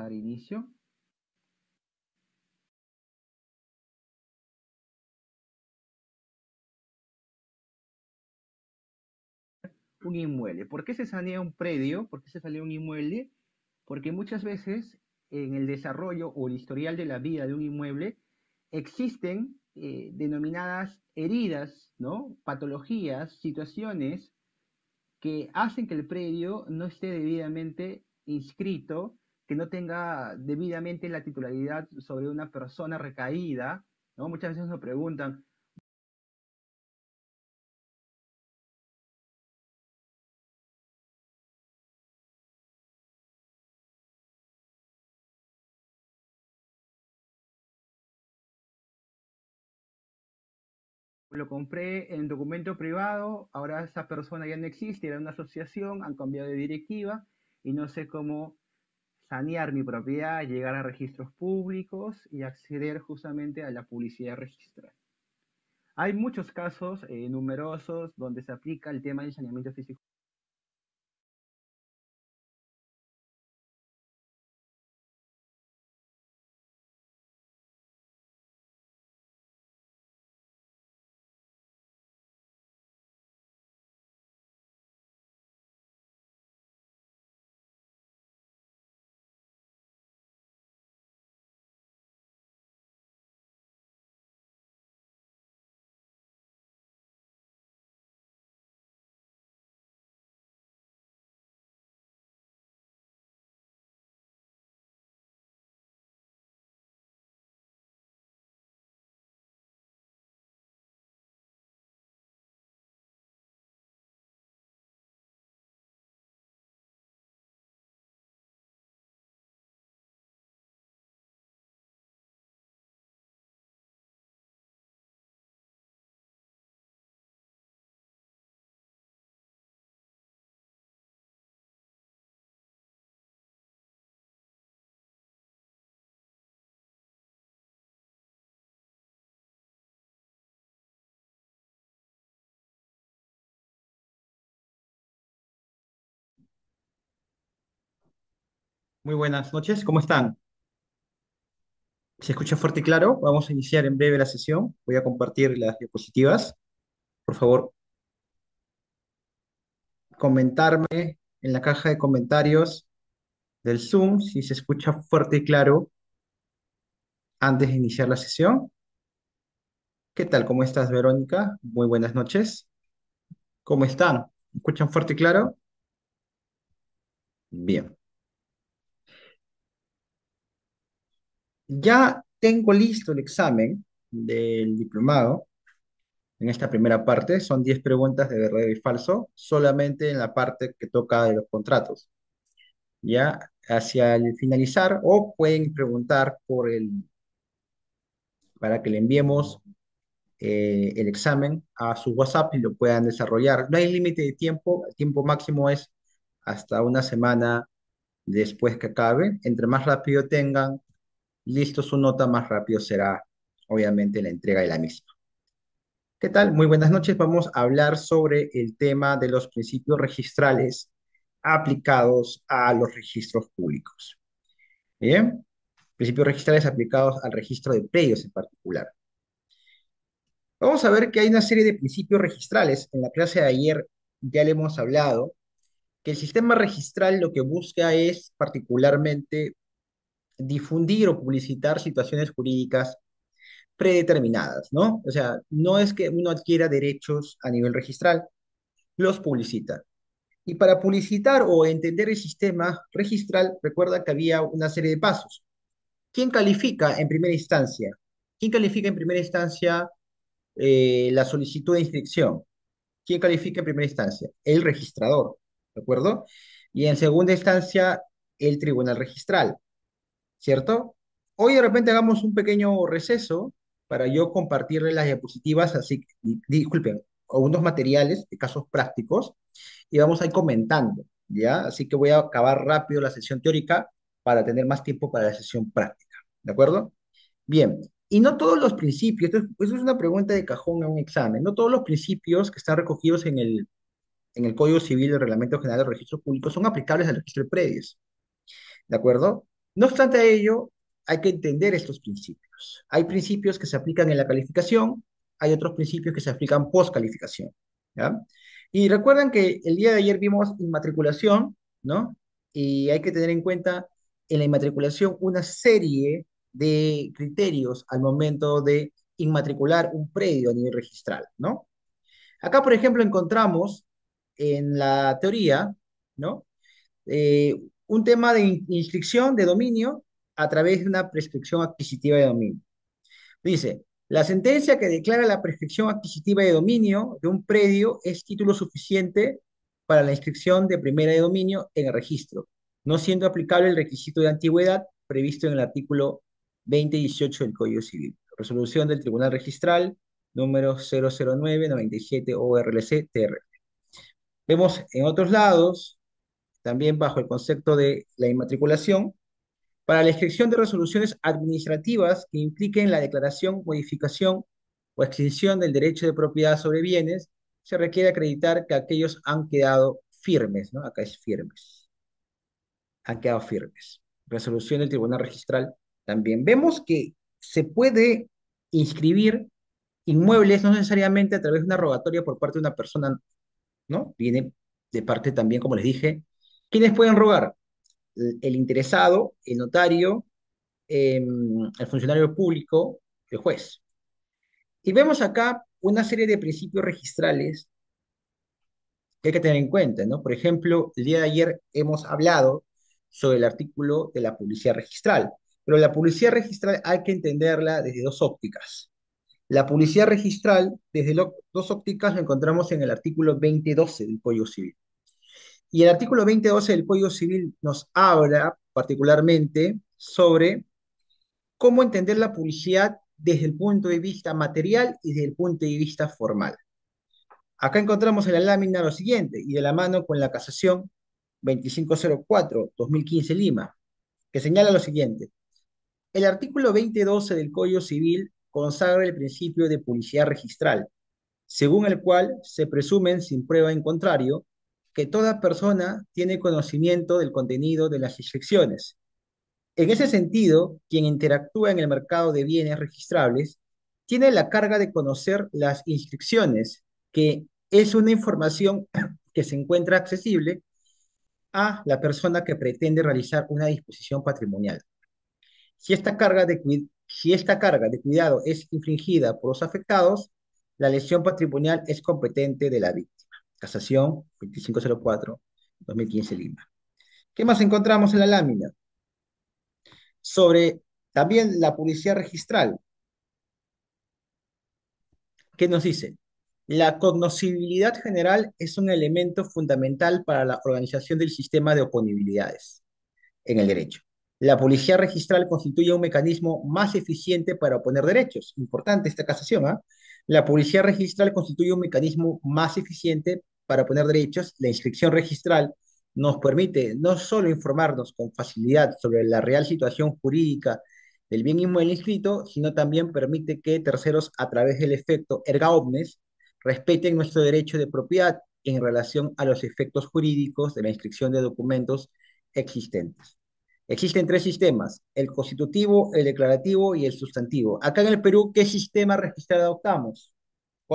dar inicio. Un inmueble. ¿Por qué se sanea un predio? ¿Por qué se sanea un inmueble? Porque muchas veces en el desarrollo o el historial de la vida de un inmueble existen denominadas heridas, ¿no? Patologías, situaciones que hacen que el predio no esté debidamente inscrito, que no tenga debidamente la titularidad sobre una persona recaída, ¿no? Muchas veces nos preguntan, lo compré en documento privado, ahora esa persona ya no existe, era una asociación, han cambiado de directiva y no sé cómo sanear mi propiedad, llegar a registros públicos y acceder justamente a la publicidad registral. Hay muchos casos numerosos donde se aplica el tema del saneamiento físico. Muy buenas noches, ¿cómo están? ¿Se escucha fuerte y claro? Vamos a iniciar en breve la sesión. Voy a compartir las diapositivas. Por favor, comentarme en la caja de comentarios del Zoom si se escucha fuerte y claro antes de iniciar la sesión. ¿Qué tal? ¿Cómo estás, Verónica? Muy buenas noches. ¿Cómo están? ¿Me escuchan fuerte y claro? Bien. Ya tengo listo el examen del diplomado. En esta primera parte son 10 preguntas de verdadero y falso, solamente en la parte que toca de los contratos. Ya hacia el finalizar, o pueden preguntar para que le enviemos el examen a su WhatsApp y lo puedan desarrollar. No hay límite de tiempo, el tiempo máximo es hasta una semana después que acabe. Entre más rápido tengan listo su nota, más rápido será obviamente la entrega de la misma. ¿Qué tal? Muy buenas noches. Vamos a hablar sobre el tema de los principios registrales aplicados a los registros públicos. Bien, principios registrales aplicados al registro de predios en particular. Vamos a ver que hay una serie de principios registrales. En la clase de ayer ya le hemos hablado que el sistema registral lo que busca es particularmente difundir o publicitar situaciones jurídicas predeterminadas, ¿no? O sea, no es que uno adquiera derechos a nivel registral, los publicita. Y para publicitar o entender el sistema registral, recuerda que había una serie de pasos. ¿Quién califica en primera instancia? ¿Quién califica en primera instancia la solicitud de inscripción? ¿Quién califica en primera instancia? El registrador, ¿de acuerdo? Y en segunda instancia, el tribunal registral, ¿cierto? Hoy de repente hagamos un pequeño receso para yo compartirle las diapositivas, así que, disculpen, o unos materiales de casos prácticos y vamos a ir comentando, ¿ya? Así que voy a acabar rápido la sesión teórica para tener más tiempo para la sesión práctica, ¿de acuerdo? Bien, y no todos los principios, esto es una pregunta de cajón en un examen, no todos los principios que están recogidos en el Código Civil y el Reglamento General de Registro Público son aplicables al registro de predios, ¿de acuerdo? No obstante a ello, hay que entender estos principios. Hay principios que se aplican en la calificación, hay otros principios que se aplican post calificación, ¿ya? Y recuerden que el día de ayer vimos inmatriculación, ¿no? Y hay que tener en cuenta en la inmatriculación una serie de criterios al momento de inmatricular un predio a nivel registral, ¿no? Acá, por ejemplo, encontramos en la teoría, ¿no? eh, un tema de inscripción de dominio a través de una prescripción adquisitiva de dominio. Dice, la sentencia que declara la prescripción adquisitiva de dominio de un predio es título suficiente para la inscripción de primera de dominio en el registro, no siendo aplicable el requisito de antigüedad previsto en el artículo 2018 del Código Civil. Resolución del Tribunal Registral número 00997 ORLC-TR. Vemos en otros lados, también bajo el concepto de la inmatriculación, para la inscripción de resoluciones administrativas que impliquen la declaración, modificación o extinción del derecho de propiedad sobre bienes, se requiere acreditar que aquellos han quedado firmes, ¿no? Acá es firmes, han quedado firmes. Resolución del Tribunal Registral también. Vemos que se puede inscribir inmuebles no necesariamente a través de una rogatoria por parte de una persona, ¿no? Viene de parte también, como les dije, ¿quiénes pueden rogar? El interesado, el notario, el funcionario público, el juez. Y vemos acá una serie de principios registrales que hay que tener en cuenta, ¿no? Por ejemplo, el día de ayer hemos hablado sobre el artículo de la publicidad registral, pero la publicidad registral hay que entenderla desde dos ópticas. La publicidad registral, desde dos ópticas, lo encontramos en el artículo 2012 del Código Civil. Y el artículo 2012 del Código Civil nos habla particularmente sobre cómo entender la publicidad desde el punto de vista material y desde el punto de vista formal. Acá encontramos en la lámina lo siguiente, y de la mano con la casación 2504-2015 Lima, que señala lo siguiente. El artículo 2012 del Código Civil consagra el principio de publicidad registral, según el cual se presumen sin prueba en contrario que toda persona tiene conocimiento del contenido de las inscripciones. En ese sentido, quien interactúa en el mercado de bienes registrables tiene la carga de conocer las inscripciones, que es una información que se encuentra accesible a la persona que pretende realizar una disposición patrimonial. Si esta carga de cuidado es infringida por los afectados, la lesión patrimonial es competente de la víctima. Casación 2504-2015 Lima. ¿Qué más encontramos en la lámina? Sobre también la publicidad registral. ¿Qué nos dice? La cognoscibilidad general es un elemento fundamental para la organización del sistema de oponibilidades en el derecho. La publicidad registral constituye un mecanismo más eficiente para oponer derechos. Importante esta casación, ¿ah? La publicidad registral constituye un mecanismo más eficiente para oponer derechos. La inscripción registral nos permite no solo informarnos con facilidad sobre la real situación jurídica del bien inmueble inscrito, sino también permite que terceros, a través del efecto erga omnes, respeten nuestro derecho de propiedad en relación a los efectos jurídicos de la inscripción de documentos existentes. Existen tres sistemas, el constitutivo, el declarativo y el sustantivo. Acá en el Perú, ¿qué sistema registral adoptamos?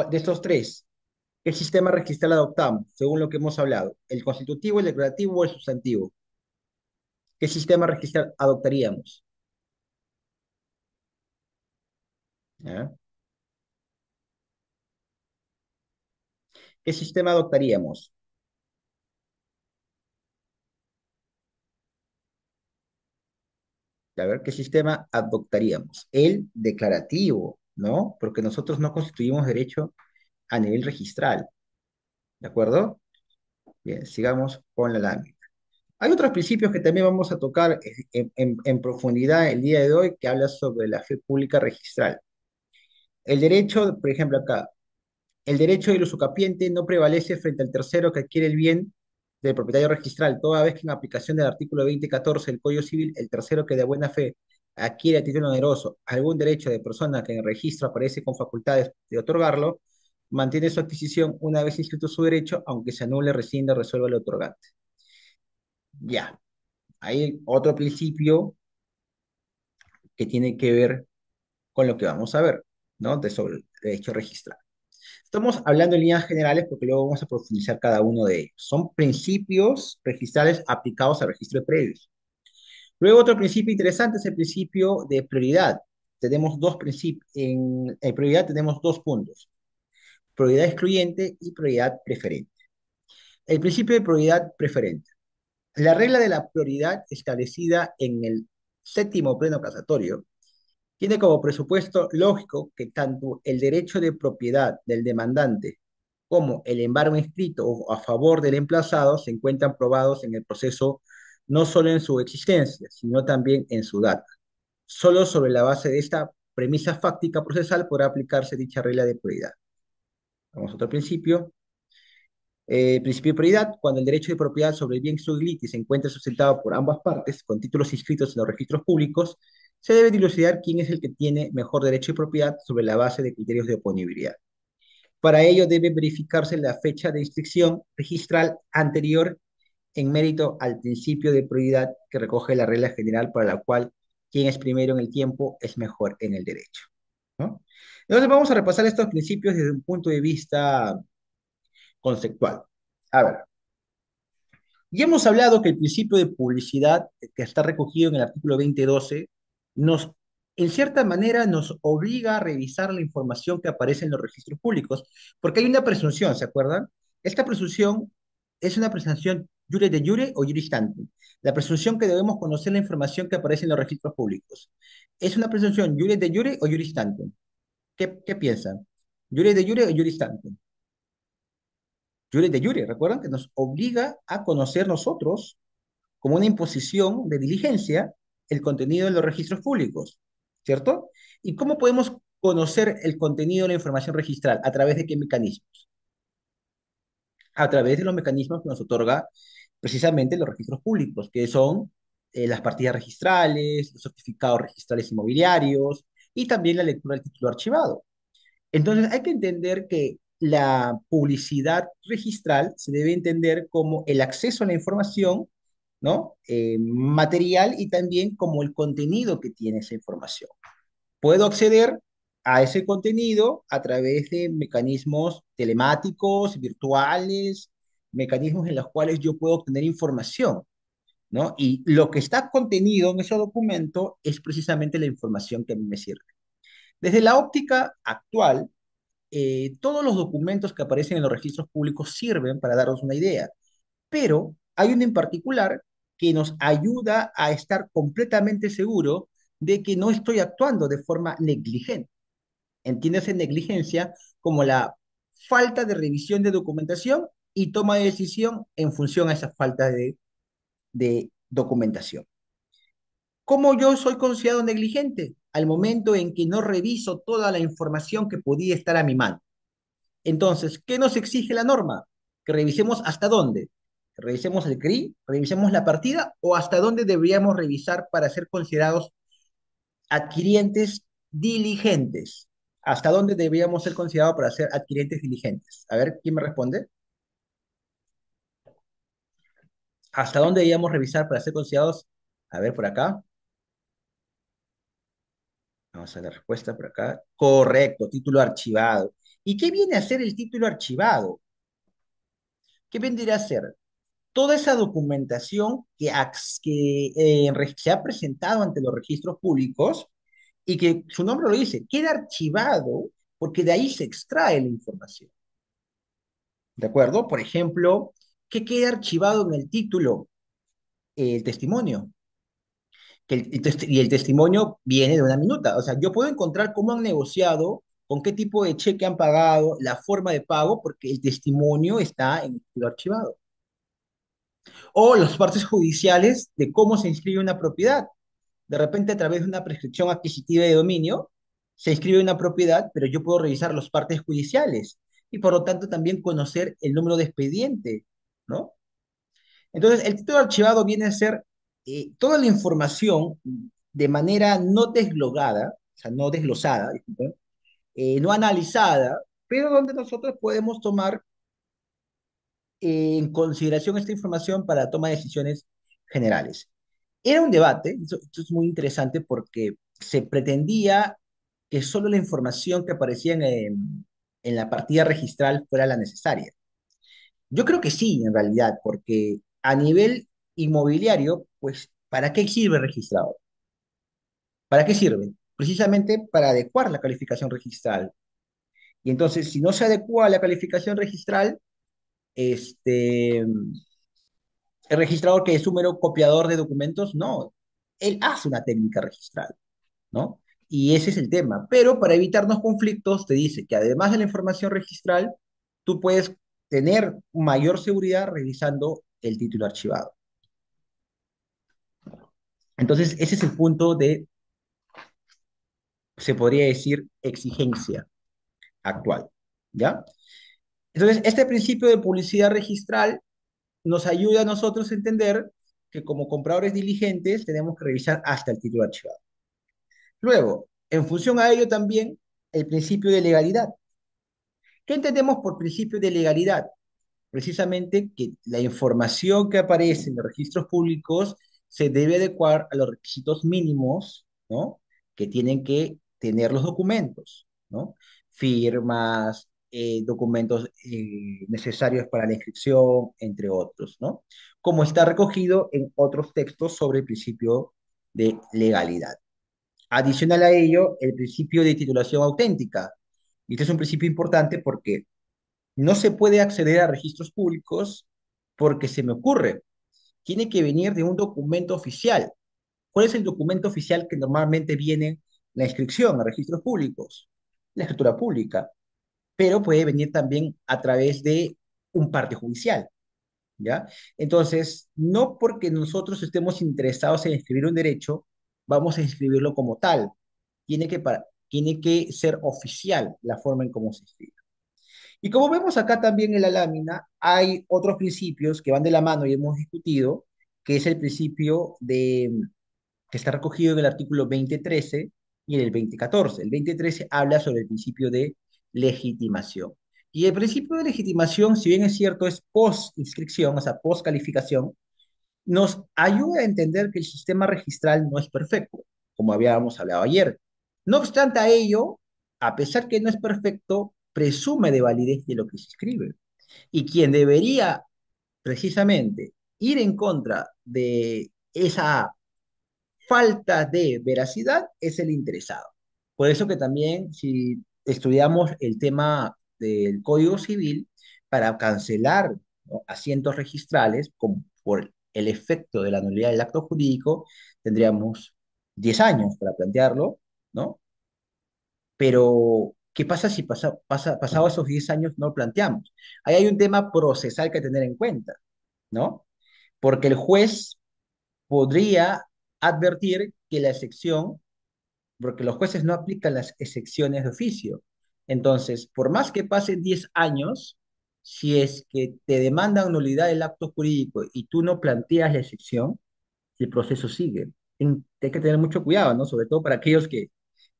De estos tres, ¿qué sistema registral adoptamos, según lo que hemos hablado? ¿El constitutivo, el declarativo o el sustantivo? ¿Qué sistema registral adoptaríamos? ¿Ya? ¿Qué sistema adoptaríamos? A ver, ¿qué sistema adoptaríamos? El declarativo, ¿no? Porque nosotros no constituimos derecho a nivel registral, ¿de acuerdo? Bien, sigamos con la lámina. Hay otros principios que también vamos a tocar en profundidad el día de hoy que habla sobre la fe pública registral. El derecho, por ejemplo acá, el derecho del usucapiente no prevalece frente al tercero que adquiere el bien del propietario registral, toda vez que en aplicación del artículo 2014 del Código Civil, el tercero que de buena fe adquiere a título oneroso algún derecho de persona que en el registro aparece con facultades de otorgarlo, mantiene su adquisición una vez inscrito su derecho, aunque se anule, rescinde o resuelva el otorgante. Ya, hay otro principio que tiene que ver con lo que vamos a ver, ¿no? Sobre el derecho registral. Estamos hablando en líneas generales porque luego vamos a profundizar cada uno de ellos. Son principios registrales aplicados al registro de predios. Luego otro principio interesante es el principio de prioridad. Tenemos dos principios. En prioridad tenemos dos puntos. Prioridad excluyente y prioridad preferente. El principio de prioridad preferente. La regla de la prioridad establecida en el séptimo pleno casatorio tiene como presupuesto lógico que tanto el derecho de propiedad del demandante como el embargo inscrito o a favor del emplazado se encuentran probados en el proceso no solo en su existencia, sino también en su data. Solo sobre la base de esta premisa fáctica procesal podrá aplicarse dicha regla de prioridad. Vamos a otro principio. Principio de prioridad, cuando el derecho de propiedad sobre el bien subliti se encuentra sustentado por ambas partes, con títulos inscritos en los registros públicos, se debe dilucidar quién es el que tiene mejor derecho de propiedad sobre la base de criterios de oponibilidad. Para ello debe verificarse la fecha de inscripción registral anterior en mérito al principio de prioridad que recoge la regla general para la cual quien es primero en el tiempo es mejor en el derecho, ¿no? Entonces vamos a repasar estos principios desde un punto de vista conceptual. A ver, ya hemos hablado que el principio de publicidad que está recogido en el artículo 2012 nos, en cierta manera, nos obliga a revisar la información que aparece en los registros públicos, porque hay una presunción, ¿se acuerdan? Esta presunción es una presunción jure de jure o juris tantum. La presunción que debemos conocer la información que aparece en los registros públicos. ¿Es una presunción jure de jure o juris tantum? ¿Qué piensan? ¿Jure de jure o juris tantum? Jure de jure, recuerdan que nos obliga a conocer nosotros como una imposición de diligencia el contenido de los registros públicos, ¿cierto? ¿Y cómo podemos conocer el contenido de la información registral? ¿A través de qué mecanismos? A través de los mecanismos que nos otorga precisamente los registros públicos, que son las partidas registrales, los certificados registrales inmobiliarios y también la lectura del título archivado. Entonces, hay que entender que la publicidad registral se debe entender como el acceso a la información, ¿no? Material y también como el contenido que tiene esa información. Puedo acceder a ese contenido a través de mecanismos telemáticos, virtuales, mecanismos en los cuales yo puedo obtener información, ¿no? Y lo que está contenido en ese documento es precisamente la información que a mí me sirve. Desde la óptica actual, todos los documentos que aparecen en los registros públicos sirven para darnos una idea, pero hay uno en particular que nos ayuda a estar completamente seguro de que no estoy actuando de forma negligente. Entiéndase negligencia como la falta de revisión de documentación y toma de decisión en función a esa falta de documentación. ¿Cómo yo soy considerado negligente? Al momento en que no reviso toda la información que podía estar a mi mano. Entonces, ¿qué nos exige la norma? Que revisemos hasta dónde. Que revisemos el CRI, revisemos la partida o hasta dónde deberíamos revisar para ser considerados adquirientes diligentes. ¿Hasta dónde deberíamos ser considerados para ser adquirientes diligentes? A ver, ¿quién me responde? ¿Hasta dónde deberíamos revisar para ser considerados? A ver, por acá. Vamos a la respuesta por acá. Correcto, título archivado. ¿Y qué viene a ser el título archivado? ¿Qué vendría a ser? Toda esa documentación que se ha presentado ante los registros públicos y que su nombre lo dice, queda archivado porque de ahí se extrae la información. ¿De acuerdo? Por ejemplo, ¿qué queda archivado en el título? El testimonio. Y el testimonio viene de una minuta. O sea, yo puedo encontrar cómo han negociado, con qué tipo de cheque han pagado, la forma de pago, porque el testimonio está en el título archivado. O las partes judiciales de cómo se inscribe una propiedad. De repente, a través de una prescripción adquisitiva de dominio, se inscribe una propiedad, pero yo puedo revisar las partes judiciales y por lo tanto también conocer el número de expediente, ¿no? Entonces, el título archivado viene a ser toda la información de manera no desglosada, o sea, no desglosada, disculpen, no analizada, pero donde nosotros podemos tomar en consideración esta información para la toma de decisiones generales. Era un debate, esto es muy interesante porque se pretendía que solo la información que aparecía en la partida registral fuera la necesaria. Yo creo que sí, en realidad, porque a nivel inmobiliario, pues, ¿para qué sirve el registrador? ¿Para qué sirve? Precisamente para adecuar la calificación registral. Y entonces, si no se adecua la calificación registral, este, el registrador que es un mero copiador de documentos, no, él hace una técnica registral, ¿no? Y ese es el tema. Pero para evitarnos conflictos, te dice que además de la información registral, tú puedes tener mayor seguridad revisando el título archivado. Entonces, ese es el punto de, se podría decir, exigencia actual, ¿ya? Entonces, este principio de publicidad registral nos ayuda a nosotros a entender que como compradores diligentes tenemos que revisar hasta el título archivado. Luego, en función a ello también, el principio de legalidad. ¿Qué entendemos por principio de legalidad? Precisamente que la información que aparece en los registros públicos se debe adecuar a los requisitos mínimos, ¿no? Que tienen que tener los documentos, ¿no? Firmas, documentos necesarios para la inscripción, entre otros, ¿no? Como está recogido en otros textos sobre el principio de legalidad. Adicional a ello, el principio de titulación auténtica. Y este es un principio importante porque no se puede acceder a registros públicos porque se me ocurre, tiene que venir de un documento oficial. ¿Cuál es el documento oficial que normalmente viene en la inscripción a registros públicos? La escritura pública, pero puede venir también a través de un parte judicial, ¿ya? Entonces, no porque nosotros estemos interesados en escribir un derecho, vamos a inscribirlo como tal. Tiene que ser oficial la forma en cómo se escribe. Y como vemos acá también en la lámina, hay otros principios que van de la mano y hemos discutido, que es el principio que está recogido en el artículo 2013 y en el 2014. El 2013 habla sobre el principio de legitimación. Y el principio de legitimación, si bien es cierto, es post-inscripción, o sea, post-calificación, nos ayuda a entender que el sistema registral no es perfecto, como habíamos hablado ayer. No obstante a ello, a pesar que no es perfecto, presume de validez de lo que se escribe. Y quien debería precisamente ir en contra de esa falta de veracidad es el interesado. Por eso que también si estudiamos el tema del Código Civil, para cancelar, ¿no?, asientos registrales por el efecto de la nulidad del acto jurídico, tendríamos 10 años para plantearlo, ¿no? Pero, ¿qué pasa si pasados esos 10 años no lo planteamos? Ahí hay un tema procesal que tener en cuenta, ¿no? Porque el juez podría advertir que la excepción, porque los jueces no aplican las excepciones de oficio. Entonces, por más que pasen 10 años, si es que te demandan nulidad del acto jurídico y tú no planteas la excepción, el proceso sigue. Hay que tener mucho cuidado, ¿no? Sobre todo para aquellos que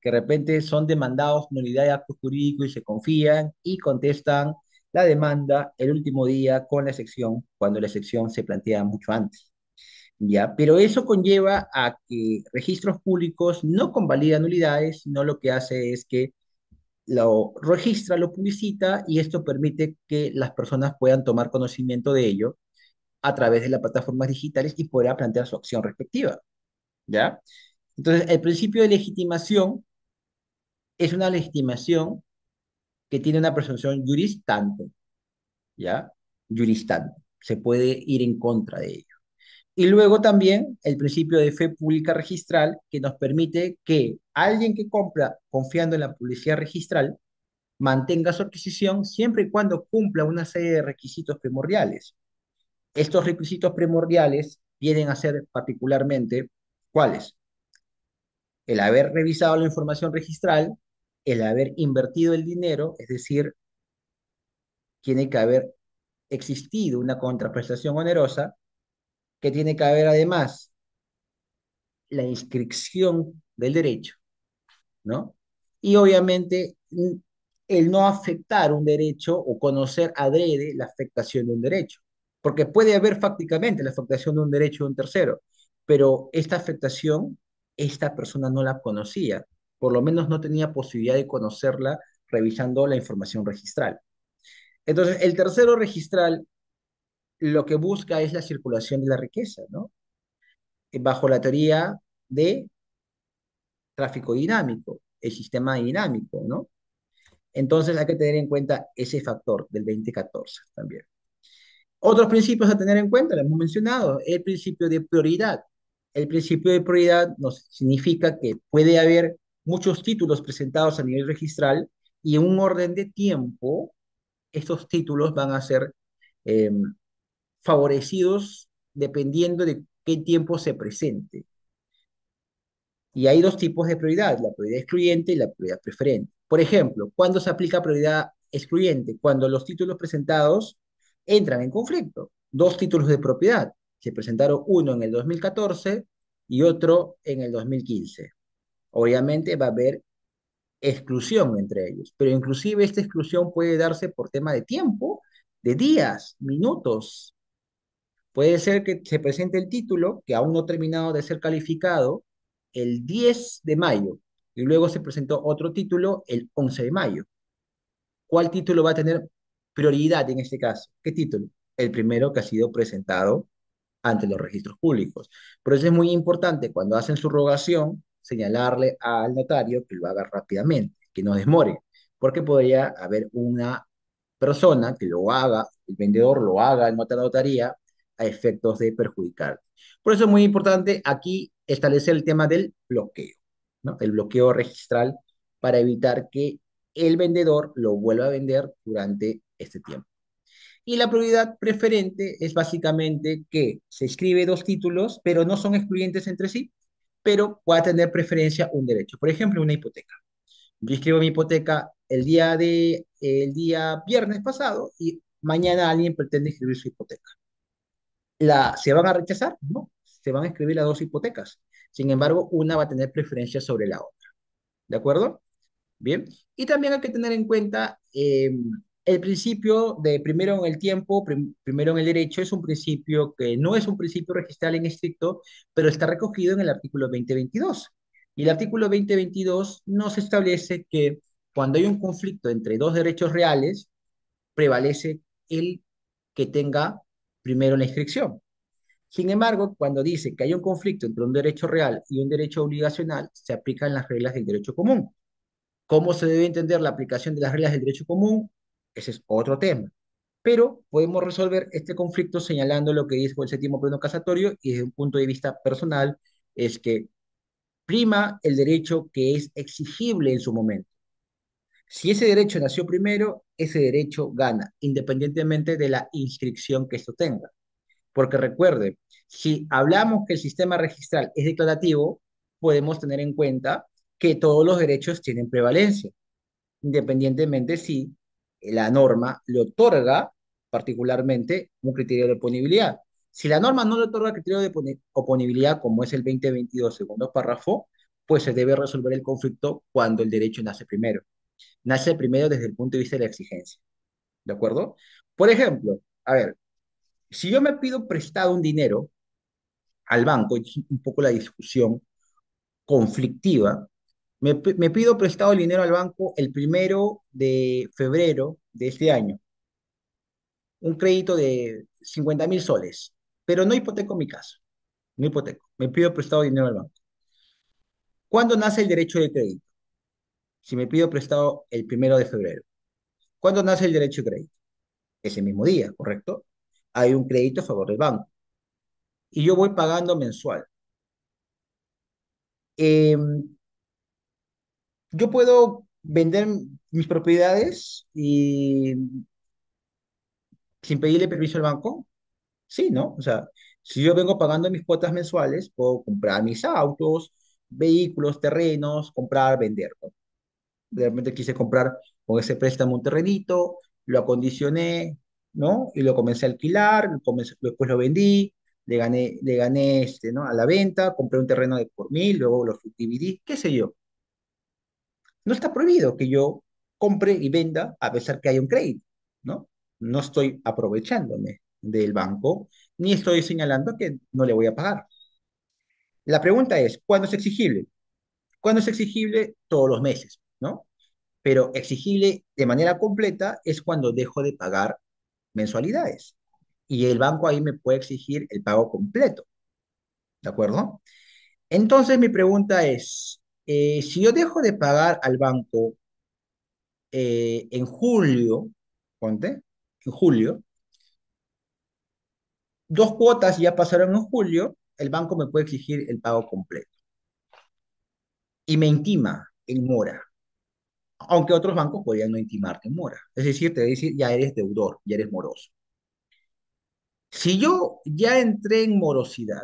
de repente son demandados nulidad de acto jurídico y se confían y contestan la demanda el último día con la excepción, cuando la excepción se plantea mucho antes. ¿Ya? Pero eso conlleva a que registros públicos no convalidan nulidades, sino lo que hace es que lo registra, lo publicita y esto permite que las personas puedan tomar conocimiento de ello a través de las plataformas digitales y podrá plantear su acción respectiva, ¿ya? Entonces, el principio de legitimación es una legitimación que tiene una presunción juris tanto, ¿ya? Juris tanto. Se puede ir en contra de ello. Y luego también el principio de fe pública registral, que nos permite que alguien que compra confiando en la publicidad registral mantenga su adquisición siempre y cuando cumpla una serie de requisitos primordiales. Estos requisitos primordiales vienen a ser particularmente, ¿cuáles? El haber revisado la información registral, el haber invertido el dinero, es decir, tiene que haber existido una contraprestación onerosa, que tiene que haber además la inscripción del derecho, ¿no? Y obviamente el no afectar un derecho o conocer adrede la afectación de un derecho, porque puede haber fácticamente la afectación de un derecho de un tercero, pero esta afectación esta persona no la conocía, por lo menos no tenía posibilidad de conocerla revisando la información registral. Entonces, el tercero registral lo que busca es la circulación de la riqueza, ¿no? Bajo la teoría de tráfico dinámico, el sistema dinámico, ¿no? Entonces hay que tener en cuenta ese factor del 2014 también. Otros principios a tener en cuenta, lo hemos mencionado, el principio de prioridad. El principio de prioridad nos significa que puede haber muchos títulos presentados a nivel registral y en un orden de tiempo, estos títulos van a ser eh, favorecidos dependiendo de qué tiempo se presente. Y hay dos tipos de prioridad, la prioridad excluyente y la prioridad preferente. Por ejemplo, ¿cuándo se aplica prioridad excluyente? Cuando los títulos presentados entran en conflicto. Dos títulos de propiedad. Se presentaron uno en el 2014 y otro en el 2015. Obviamente va a haber exclusión entre ellos, pero inclusive esta exclusión puede darse por tema de tiempo, de días, minutos. Puede ser que se presente el título, que aún no ha terminado de ser calificado, el 10 de mayo, y luego se presentó otro título el 11 de mayo. ¿Cuál título va a tener prioridad en este caso? ¿Qué título? El primero que ha sido presentado ante los registros públicos. Por eso es muy importante cuando hacen su rogación señalarle al notario que lo haga rápidamente, que no demore, porque podría haber una persona que lo haga, el vendedor lo haga en otra notaría a efectos de perjudicar. Por eso es muy importante aquí establecer el tema del bloqueo, ¿no? El bloqueo registral para evitar que el vendedor lo vuelva a vender durante este tiempo. Y la prioridad preferente es básicamente que se escribe dos títulos, pero no son excluyentes entre sí, pero pueda tener preferencia un derecho. Por ejemplo, una hipoteca. Yo escribo mi hipoteca el día viernes pasado y mañana alguien pretende escribir su hipoteca. ¿Se van a rechazar? No, se van a escribir las dos hipotecas. Sin embargo, una va a tener preferencia sobre la otra. ¿De acuerdo? Bien, y también hay que tener en cuenta el principio de primero en el tiempo, primero en el derecho, es un principio que no es un principio registral en estricto, pero está recogido en el artículo 2022. Y el artículo 2022 nos establece que cuando hay un conflicto entre dos derechos reales, prevalece el que tenga primero la inscripción. Sin embargo, cuando dice que hay un conflicto entre un derecho real y un derecho obligacional, se aplican las reglas del derecho común. ¿Cómo se debe entender la aplicación de las reglas del derecho común? Ese es otro tema. Pero podemos resolver este conflicto señalando lo que dijo el séptimo pleno casatorio y desde un punto de vista personal es que prima el derecho que es exigible en su momento. Si ese derecho nació primero, ese derecho gana, independientemente de la inscripción que esto tenga. Porque recuerde, si hablamos que el sistema registral es declarativo, podemos tener en cuenta que todos los derechos tienen prevalencia independientemente si la norma le otorga particularmente un criterio de oponibilidad. Si la norma no le otorga criterio de oponibilidad, como es el 2022 segundo párrafo, pues se debe resolver el conflicto cuando el derecho nace primero. Nace primero desde el punto de vista de la exigencia. ¿De acuerdo? Por ejemplo, a ver, si yo me pido prestado un dinero al banco, y es un poco la discusión conflictiva, me pido prestado el dinero al banco el 1 de febrero de este año, un crédito de 50.000 soles, pero no hipoteco mi caso, no hipoteco, me pido prestado dinero al banco. ¿Cuándo nace el derecho de crédito? Si me pido prestado el 1 de febrero. ¿Cuándo nace el derecho de crédito? Ese mismo día, ¿correcto? Hay un crédito a favor del banco y yo voy pagando mensual. Eh, yo puedo vender mis propiedades y sin pedirle permiso al banco. Sí, ¿no? O sea, si yo vengo pagando mis cuotas mensuales, puedo comprar mis autos, vehículos, terrenos, comprar, vender, ¿no? De repente quise comprar con ese préstamo un terrenito, lo acondicioné, ¿no? Y lo comencé a alquilar, después lo vendí, le gané ¿no? A la venta, compré un terreno de por 1.000, luego lo subdividí, qué sé yo. No está prohibido que yo compre y venda a pesar que haya un crédito, ¿no? No estoy aprovechándome del banco, ni estoy señalando que no le voy a pagar. La pregunta es, ¿cuándo es exigible? ¿Cuándo es exigible? Todos los meses, ¿no? Pero exigible de manera completa es cuando dejo de pagar mensualidades. Y el banco ahí me puede exigir el pago completo, ¿de acuerdo? Entonces mi pregunta es, si yo dejo de pagar al banco en julio, ponte, en julio, dos cuotas ya pasaron en julio, el banco me puede exigir el pago completo y me intima en mora, aunque otros bancos podrían no intimarte en mora. Es decir, te decir, ya eres deudor, ya eres moroso. Si yo ya entré en morosidad,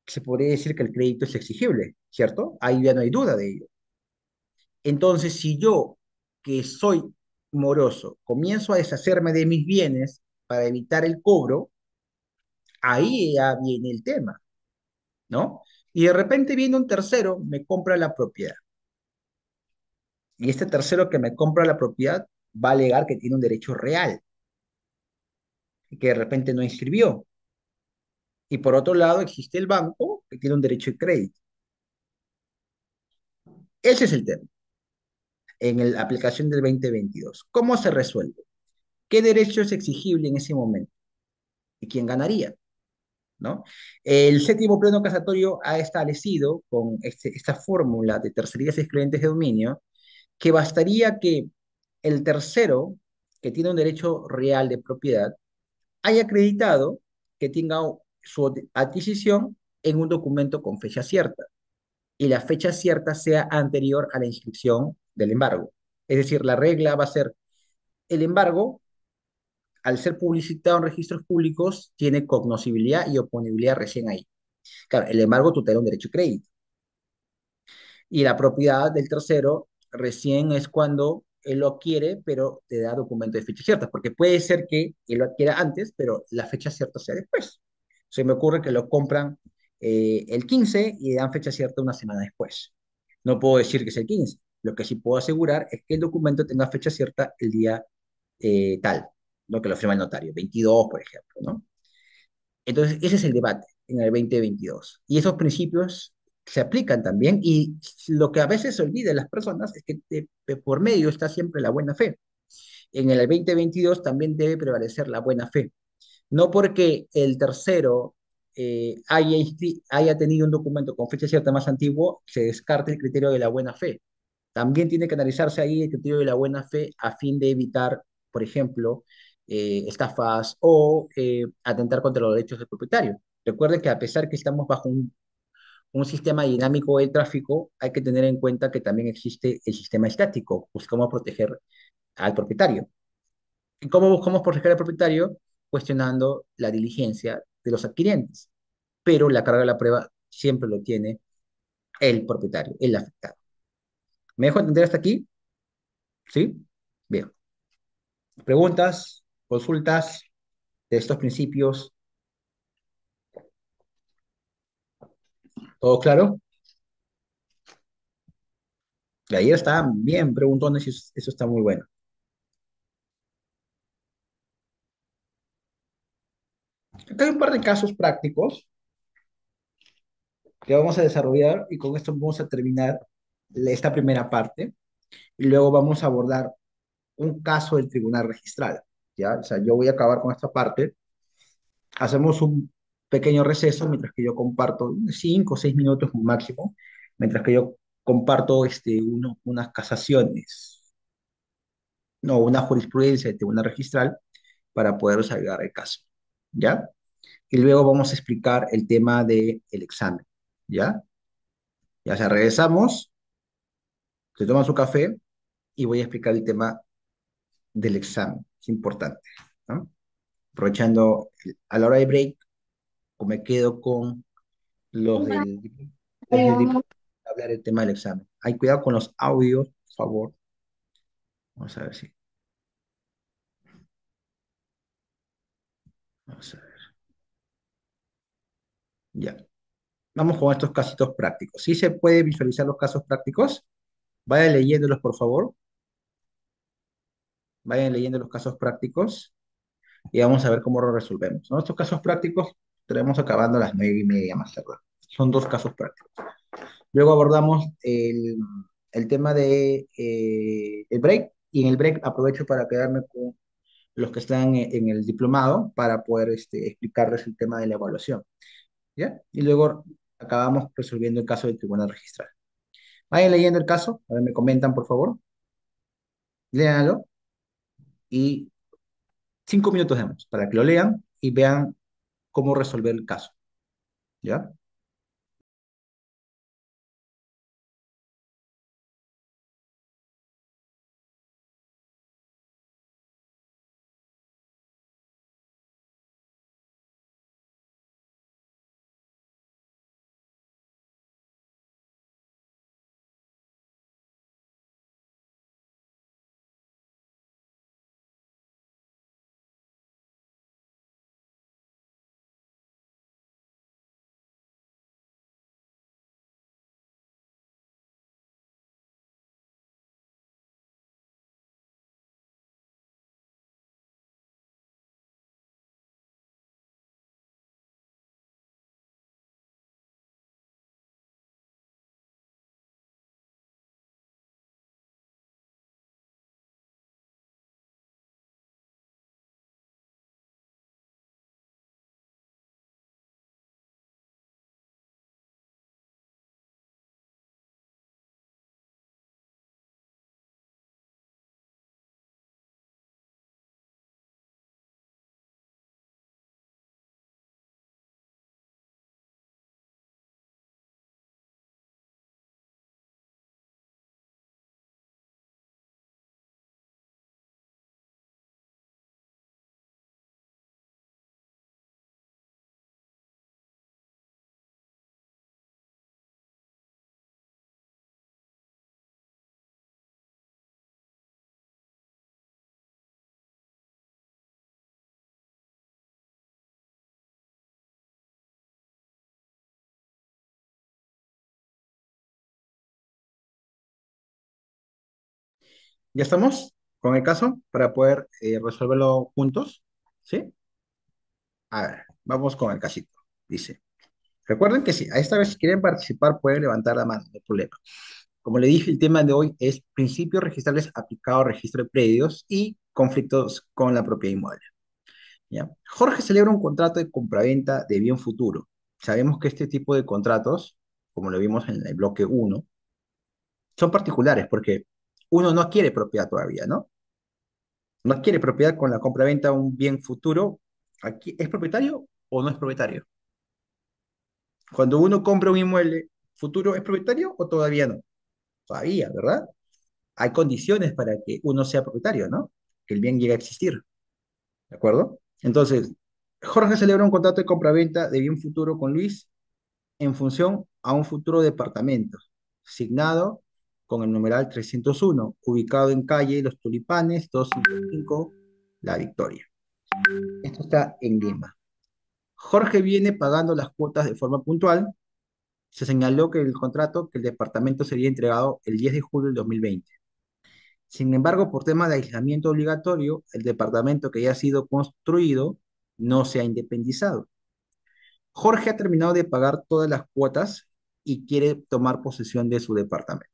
se podría decir que el crédito es exigible, ¿cierto? Ahí ya no hay duda de ello. Entonces, si yo, que soy moroso, comienzo a deshacerme de mis bienes para evitar el cobro, ahí ya viene el tema, ¿no? Y de repente viene un tercero, me compra la propiedad. Y este tercero que me compra la propiedad va a alegar que tiene un derecho real, y que de repente no inscribió. Y por otro lado, existe el banco que tiene un derecho de crédito. Ese es el tema en la aplicación del 2022. ¿Cómo se resuelve? ¿Qué derecho es exigible en ese momento? ¿Y quién ganaría? ¿No? El séptimo pleno casatorio ha establecido con esta fórmula de tercerías excluyentes de dominio que bastaría que el tercero, que tiene un derecho real de propiedad, haya acreditado que tenga su adquisición en un documento con fecha cierta y la fecha cierta sea anterior a la inscripción del embargo. Es decir, la regla va a ser el embargo, al ser publicitado en registros públicos, tiene cognoscibilidad y oponibilidad recién ahí. Claro, el embargo tutela un derecho de crédito. Y la propiedad del tercero recién es cuando él lo adquiere, pero te da documento de fecha cierta, porque puede ser que él lo adquiera antes, pero la fecha cierta sea después. Se me ocurre que lo compran el 15 y dan fecha cierta una semana después. No puedo decir que es el 15. Lo que sí puedo asegurar es que el documento tenga fecha cierta el día tal, lo que lo firma el notario, 22, por ejemplo, ¿no? Entonces, ese es el debate en el 2022. Y esos principios se aplican también. Y lo que a veces se olvida de las personas es que de por medio está siempre la buena fe. En el 2022 también debe prevalecer la buena fe. No porque el tercero haya tenido un documento con fecha cierta más antiguo, se descarte el criterio de la buena fe. También tiene que analizarse ahí el criterio de la buena fe a fin de evitar, por ejemplo, estafas o atentar contra los derechos del propietario. Recuerden que a pesar que estamos bajo un sistema dinámico del tráfico, hay que tener en cuenta que también existe el sistema estático. Buscamos proteger al propietario. ¿Y cómo buscamos proteger al propietario? Cuestionando la diligencia de los adquirientes. Pero la carga de la prueba siempre lo tiene el propietario, el afectado. ¿Me dejo entender hasta aquí? ¿Sí? Bien. Preguntas, consultas de estos principios, ¿todo claro? De ayer estaban bien preguntones y eso está muy bueno. Acá hay un par de casos prácticos que vamos a desarrollar y con esto vamos a terminar esta primera parte y luego vamos a abordar un caso del tribunal registral, ¿ya? O sea, yo voy a acabar con esta parte, hacemos un pequeño receso mientras que yo comparto 5 o 6 minutos máximo, mientras que yo comparto unas casaciones, no, una jurisprudencia del tribunal registral para poder desarrollar el caso, ¿ya? Y luego vamos a explicar el tema del examen, ¿ya? Ya sea, regresamos, se toma su café y voy a explicar el tema del examen, es importante, ¿no? Aprovechando a la hora de break, me quedo con los del hablar el tema del examen. Hay cuidado con los audios, por favor. Vamos a ver si. Vamos a ver. Ya. Vamos con estos casitos prácticos. ¿Sí se puede visualizar los casos prácticos? Vayan leyéndolos, por favor. Vayan leyendo los casos prácticos y vamos a ver cómo lo resolvemos, ¿no? Estos casos prácticos estaremos acabando a las 9:30 más tarde. Son dos casos prácticos. Luego abordamos el tema de el break, y en el break aprovecho para quedarme con los que están en el diplomado para poder explicarles el tema de la evaluación, ¿ya? Y luego acabamos resolviendo el caso del tribunal registral. Vayan leyendo el caso, a ver, me comentan, por favor, léanlo y 5 minutos demos para que lo lean y vean cómo resolver el caso, ¿ya? ¿Ya estamos con el caso para poder resolverlo juntos? ¿Sí? A ver, vamos con el casito. Dice, recuerden que si a esta vez si quieren participar pueden levantar la mano, no hay problema. Como le dije, el tema de hoy es principios registrables aplicados al registro de predios y conflictos con la propiedad inmueble. ¿Ya? Jorge celebra un contrato de compraventa de bien futuro. Sabemos que este tipo de contratos, como lo vimos en el bloque uno, son particulares porque uno no adquiere propiedad todavía, ¿no? No adquiere propiedad con la compraventa de un bien futuro. Aquí, ¿es propietario o no es propietario? Cuando uno compra un inmueble futuro, ¿es propietario o todavía no? Todavía, ¿verdad? Hay condiciones para que uno sea propietario, ¿no? Que el bien llegue a existir, ¿de acuerdo? Entonces, Jorge celebra un contrato de compraventa de bien futuro con Luis en función a un futuro departamento, signado con el numeral 301, ubicado en calle Los Tulipanes, 255, La Victoria. Esto está en Lima. Jorge viene pagando las cuotas de forma puntual. Se señaló que el contrato, que el departamento sería entregado el 10 de julio del 2020. Sin embargo, por tema de aislamiento obligatorio, el departamento que ya ha sido construido no se ha independizado. Jorge ha terminado de pagar todas las cuotas y quiere tomar posesión de su departamento.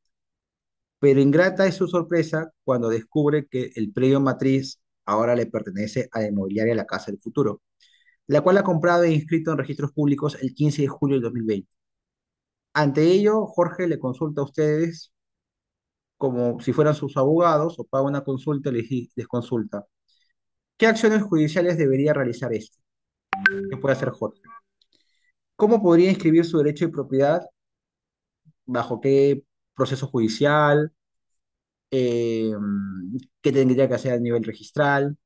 Pero ingrata es su sorpresa cuando descubre que el predio matriz ahora le pertenece a la inmobiliaria La Casa del Futuro, la cual ha comprado e inscrito en registros públicos el 15 de julio del 2020. Ante ello, Jorge le consulta a ustedes como si fueran sus abogados o paga una consulta y les consulta. ¿Qué acciones judiciales debería realizar este? ¿Qué puede hacer Jorge? ¿Cómo podría inscribir su derecho de propiedad? ¿Bajo qué proceso judicial? Eh, ¿Qué tendría que hacer a nivel registral?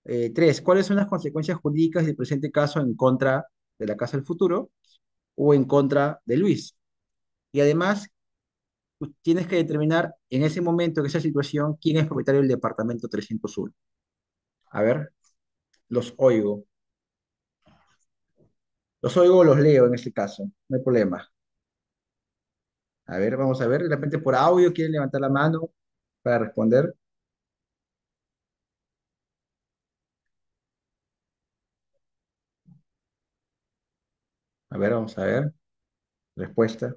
Tres, ¿cuáles son las consecuencias jurídicas del presente caso en contra de la Casa del Futuro o en contra de Luis? Y además, pues, tienes que determinar en ese momento, en esa situación, quién es propietario del departamento 301. A ver, los oigo. Los oigo o los leo en este caso, no hay problema. A ver, vamos a ver, de repente por audio quieren levantar la mano para responder. A ver, vamos a ver. Respuesta.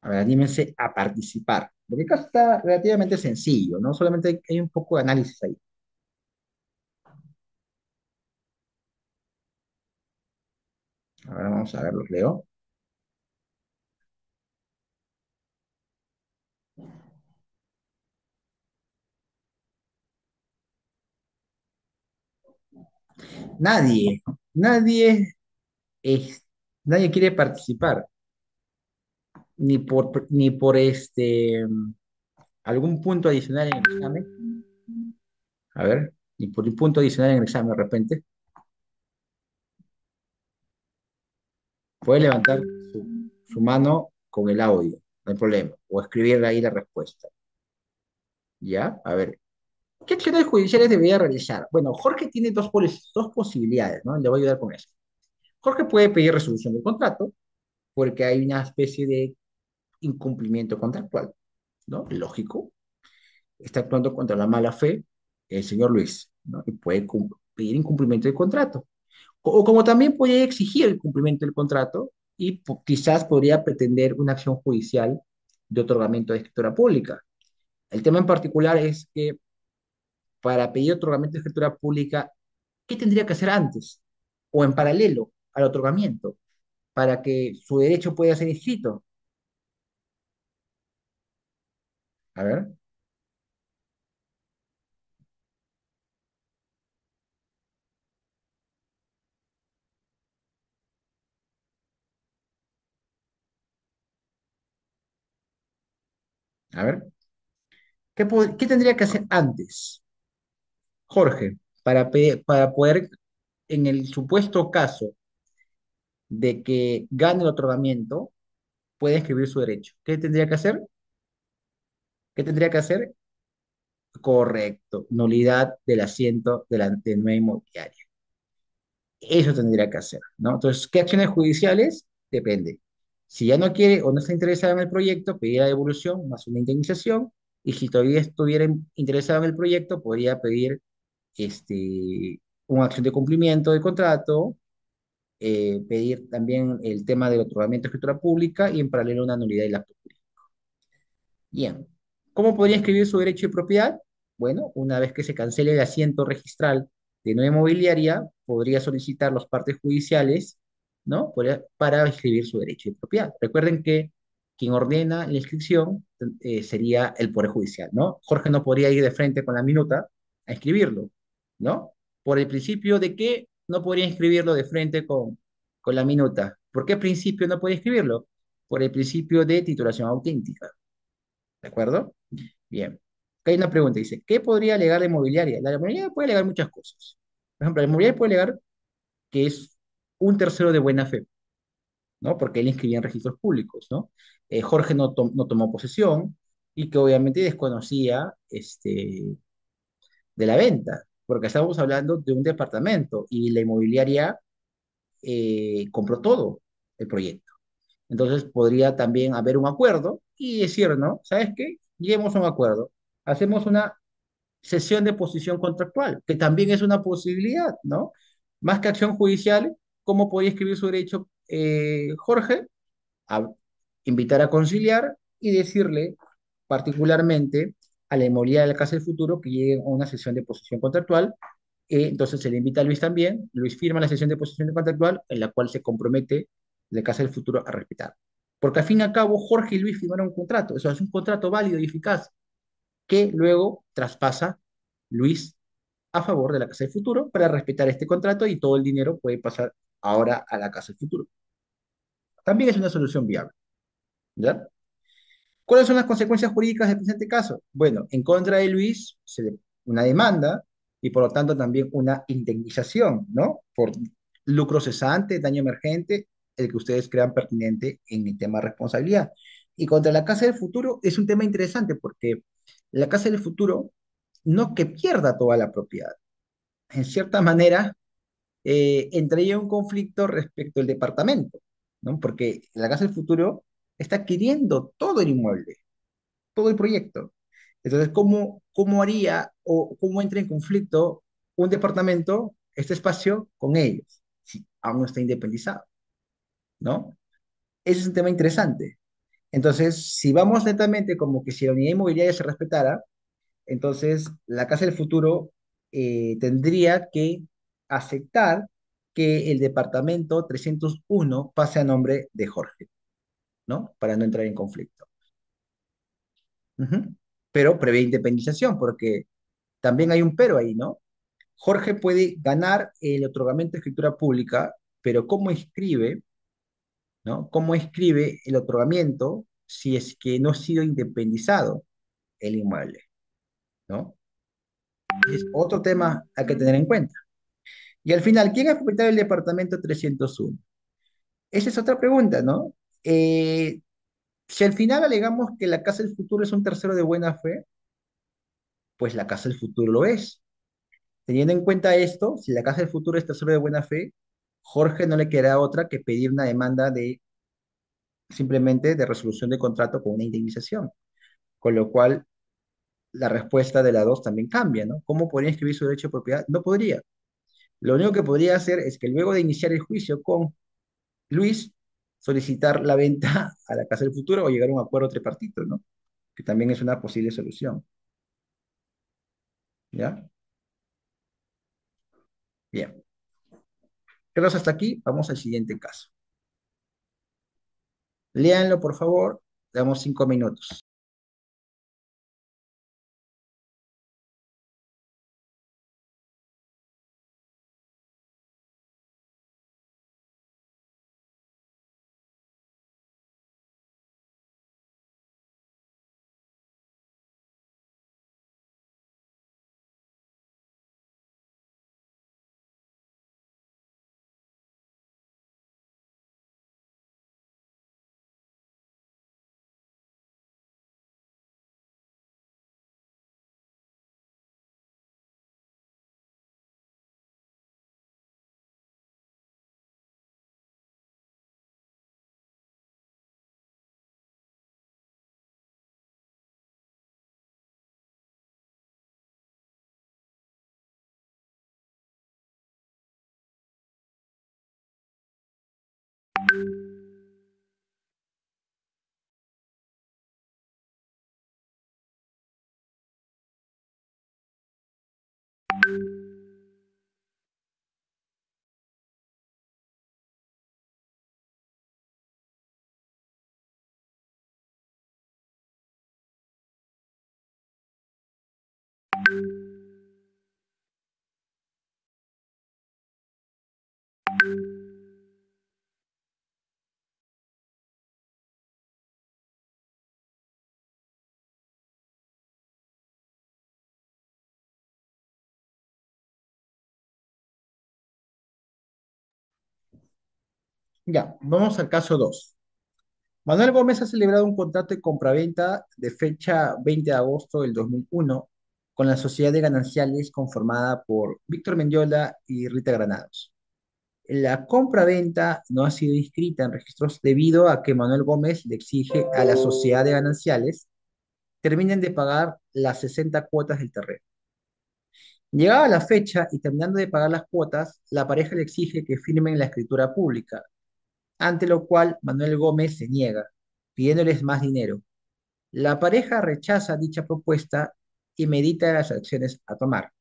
A ver, anímense a participar. Porque acá está relativamente sencillo, ¿no? Solamente hay un poco de análisis ahí. Ahora vamos a ver, los leo. Nadie, nadie, es, nadie quiere participar, ni por algún punto adicional en el examen. A ver, ni por un punto adicional en el examen de repente. Puede levantar su mano con el audio, no hay problema. O escribir ahí la respuesta. ¿Ya? A ver, ¿qué acciones judiciales debería realizar? Bueno, Jorge tiene dos posibilidades, ¿no? Le voy a ayudar con eso. Jorge puede pedir resolución del contrato porque hay una especie de incumplimiento contractual, ¿no? Lógico. Está actuando contra la mala fe el señor Luis, ¿no? Y puede pedir incumplimiento del contrato. O como también podría exigir el cumplimiento del contrato y quizás podría pretender una acción judicial de otorgamiento de escritura pública. El tema en particular es que para pedir otorgamiento de escritura pública, ¿qué tendría que hacer antes o en paralelo al otorgamiento para que su derecho pueda ser inscrito? A ver, a ver, ¿qué tendría que hacer antes, Jorge, para poder, en el supuesto caso de que gane el otorgamiento, puede inscribir su derecho? ¿Qué tendría que hacer? ¿Qué tendría que hacer? Correcto, nulidad del asiento de la nueva inmobiliaria. Eso tendría que hacer, ¿no? Entonces, ¿qué acciones judiciales? Depende. Si ya no quiere o no está interesado en el proyecto, pedir la devolución más una indemnización. Y si todavía estuviera interesado en el proyecto, podría pedir una acción de cumplimiento del contrato, pedir también el tema del otorgamiento de escritura pública y en paralelo una nulidad del acto jurídico. Bien. ¿Cómo podría inscribir su derecho de propiedad? Bueno, una vez que se cancele el asiento registral de nueva inmobiliaria, podría solicitar los partes judiciales, ¿no? Para inscribir su derecho de propiedad. Recuerden que quien ordena la inscripción sería el Poder Judicial, ¿no? Jorge no podría ir de frente con la minuta a inscribirlo, ¿no? Por el principio de que no podría inscribirlo de frente con la minuta. ¿Por qué principio no podría inscribirlo? Por el principio de titulación auténtica. ¿De acuerdo? Bien. Acá hay una pregunta, dice, ¿qué podría alegar la inmobiliaria? La inmobiliaria puede alegar muchas cosas. Por ejemplo, la inmobiliaria puede alegar que es un tercero de buena fe, ¿no? Porque él inscribía en registros públicos, ¿no? Jorge no tomó posesión y que obviamente desconocía de la venta, porque estamos hablando de un departamento y la inmobiliaria compró todo el proyecto. Entonces podría también haber un acuerdo y decir, ¿no? ¿Sabes qué? Lleguemos a un acuerdo. Hacemos una cesión de posición contractual, que también es una posibilidad, ¿no? Más que acción judicial, ¿cómo podría escribir su derecho Jorge? A invitar a conciliar y decirle particularmente a la inmobiliaria de la Casa del Futuro que llegue a una sesión de posición contractual. Entonces se le invita a Luis también. Luis firma la sesión de posición contractual en la cual se compromete la Casa del Futuro a respetar. Porque al fin y al cabo, Jorge y Luis firmaron un contrato. Eso es un contrato válido y eficaz que luego traspasa Luis a favor de la Casa del Futuro para respetar este contrato y todo el dinero puede pasar ahora a la Casa del Futuro. También es una solución viable, ¿ya? ¿Cuáles son las consecuencias jurídicas del presente caso? Bueno, en contra de Luis una demanda y por lo tanto también una indemnización, ¿no? Por lucro cesante, daño emergente, el que ustedes crean pertinente en el tema de responsabilidad. Y contra la Casa del Futuro es un tema interesante porque la Casa del Futuro no que pierda toda la propiedad. En cierta manera, entraría un conflicto respecto al departamento, ¿no? Porque la Casa del Futuro está adquiriendo todo el inmueble, todo el proyecto. Entonces, ¿cómo haría o cómo entra en conflicto un departamento, este espacio, con ellos. Sí, aún no está independizado, ¿no? Ese es un tema interesante. Entonces, si vamos netamente como que si la unidad inmobiliaria se respetara, entonces la Casa del Futuro tendría que aceptar que el departamento 301 pase a nombre de Jorge, ¿no? Para no entrar en conflicto. Ujú. Pero prevé independización, porque también hay un pero ahí, ¿no? Jorge puede ganar el otorgamiento de escritura pública, pero ¿cómo escribe, ¿no? ¿Cómo escribe el otorgamiento si es que no ha sido independizado el inmueble, ¿no? Es otro tema a que tener en cuenta. Y al final, ¿quién es propietario del departamento 301? Esa es otra pregunta, ¿no? Eh, si al final alegamos que la Casa del Futuro es un tercero de buena fe, pues la Casa del Futuro lo es. Teniendo en cuenta esto, si la Casa del Futuro es tercero de buena fe, Jorge no le queda otra que pedir una demanda de simplemente de resolución de contrato con una indemnización. Con lo cual, la respuesta de la dos también cambia, ¿no? ¿Cómo podría inscribir su derecho de propiedad? No podría. Lo único que podría hacer es que luego de iniciar el juicio con Luis, solicitar la venta a la Casa del Futuro o llegar a un acuerdo tripartito, ¿no? Que también es una posible solución, ¿ya? Bien. Quedaos hasta aquí, vamos al siguiente caso. Léanlo, por favor, damos 5 minutos. Ya, vamos al caso 2. Manuel Gómez ha celebrado un contrato de compraventa de fecha 20 de agosto del 2001 con la sociedad de gananciales conformada por Víctor Mendiola y Rita Granados. La compraventa no ha sido inscrita en registros debido a que Manuel Gómez le exige a la sociedad de gananciales terminen de pagar las 60 cuotas del terreno. Llegada la fecha y terminando de pagar las cuotas, la pareja le exige que firmen la escritura pública, ante lo cual Manuel Gómez se niega, pidiéndoles más dinero. La pareja rechaza dicha propuesta y medita las acciones a tomar.